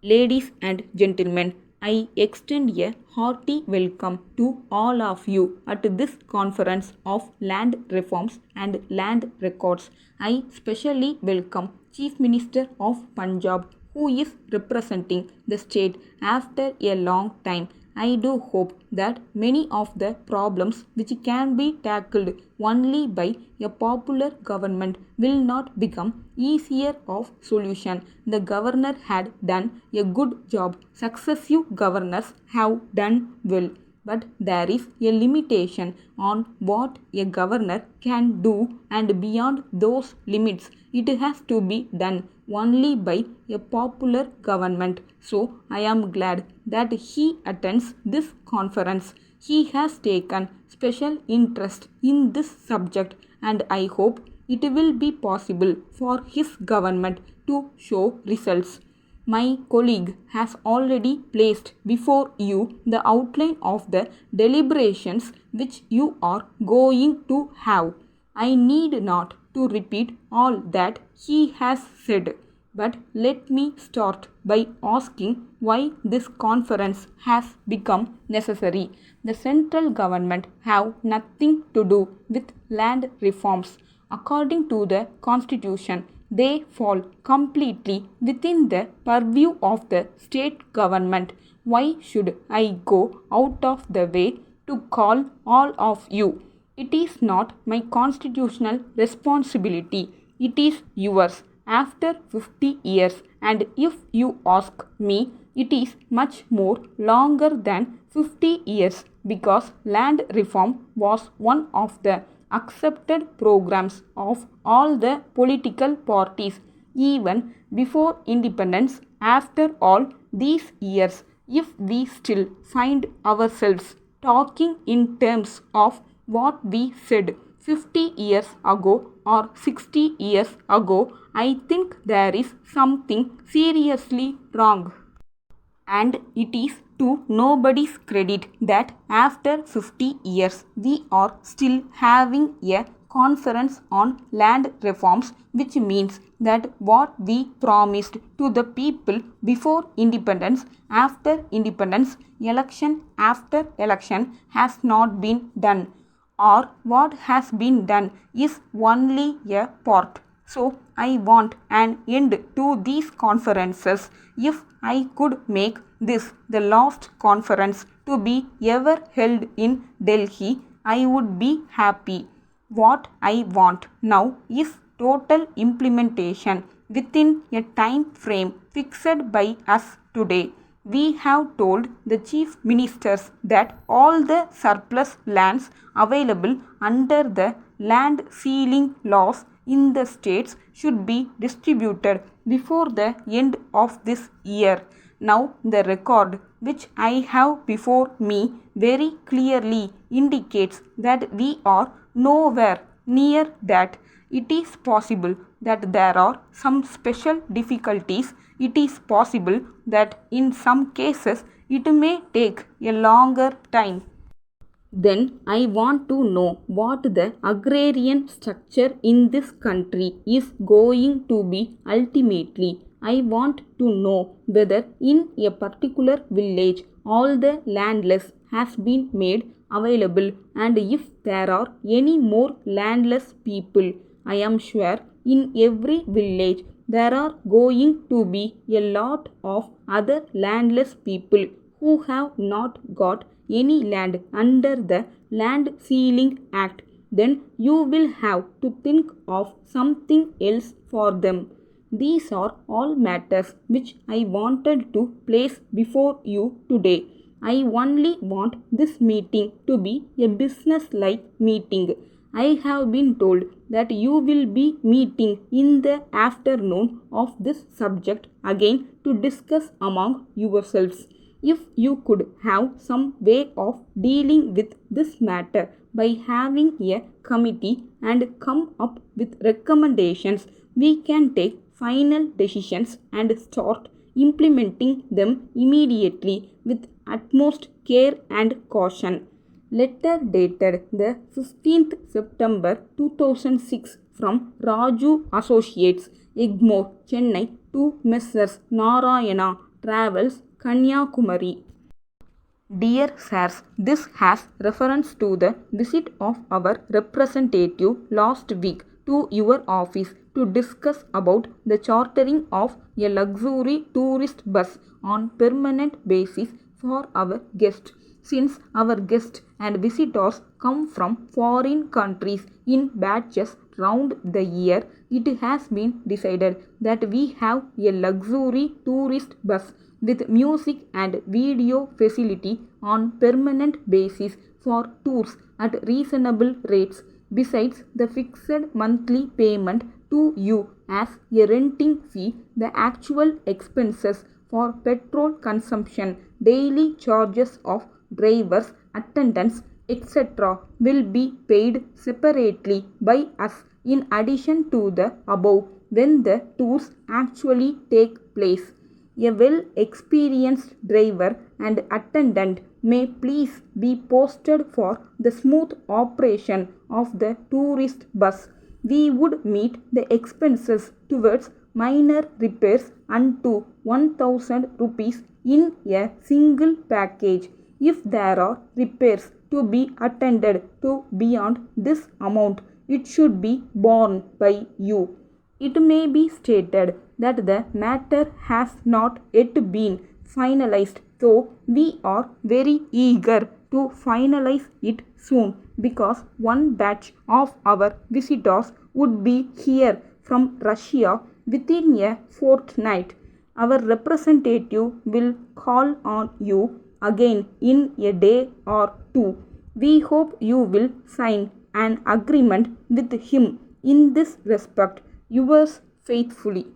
Ladies and gentlemen, I extend a hearty welcome to all of you at this conference of land reforms and land records. I specially welcome Chief Minister of Punjab, who is representing the state after a long time. I do hope that many of the problems which can be tackled only by a popular government will not become easier of solution. The governor had done a good job. Successive governors have done well. But there is a limitation on what a governor can do, and beyond those limits, it has to be done only by a popular government. So I am glad that he attends this conference. He has taken special interest in this subject, and I hope it will be possible for his government to show results. My colleague has already placed before you the outline of the deliberations which you are going to have. I need not to repeat all that he has said, but let me start by asking why this conference has become necessary. The central government have nothing to do with land reforms. According to the constitution, they fall completely within the purview of the state government. Why should I go out of the way to call all of you? It is not my constitutional responsibility. It is yours after 50 years, and if you ask me, it is much more longer than 50 years because land reform was one of the accepted programs of all the political parties even before independence. After all these years, if we still find ourselves talking in terms of what we said 50 years ago or 60 years ago, I think there is something seriously wrong. And it is to nobody's credit that after 50 years we are still having a conference on land reforms, which means that what we promised to the people before independence, after independence, election after election has not been done, or what has been done is only a part. So I want an end to these conferences. If I could make this the last conference to be ever held in Delhi, I would be happy. What I want now is total implementation within a time frame fixed by us today. We have told the chief ministers that all the surplus lands available under the land ceiling laws in the states should be distributed before the end of this year. Now, the record which I have before me very clearly indicates that we are nowhere near that. It is possible that there are some special difficulties. It is possible that in some cases it may take a longer time. Then I want to know what the agrarian structure in this country is going to be ultimately. I want to know whether in a particular village all the landless has been made available, and if there are any more landless people. I am sure in every village there are going to be a lot of other landless people who have not got any land under the Land Ceiling Act. Then you will have to think of something else for them. These are all matters which I wanted to place before you today. I only want this meeting to be a business-like meeting. I have been told that you will be meeting in the afternoon of this subject again to discuss among yourselves. If you could have some way of dealing with this matter by having a committee and come up with recommendations, we can take final decisions and start implementing them immediately with utmost care and caution. Letter dated the 15th September 2006 from Raju Associates, Egmore, Chennai to Messrs. Narayana, travels Kanyakumari. Dear sirs, this has reference to the visit of our representative last week to your office to discuss about the chartering of a luxury tourist bus on permanent basis for our guests. Since our guests and visitors come from foreign countries in batches round the year, it has been decided that we have a luxury tourist bus with music and video facility on permanent basis for tours at reasonable rates, besides the fixed monthly payment to you as a renting fee. The actual expenses for petrol consumption, daily charges of drivers, attendants, etc. will be paid separately by us in addition to the above when the tours actually take place. A well experienced driver and attendant may please be posted for the smooth operation of the tourist bus. We would meet the expenses towards minor repairs unto 1000 rupees in a single package. If there are repairs to be attended to beyond this amount, it should be borne by you. It may be stated that the matter has not yet been finalized, though we are very eager to finalize it soon because one batch of our visitors would be here from Russia within a fortnight. Our representative will call on you again in a day or two. We hope you will sign an agreement with him in this respect. Yours faithfully.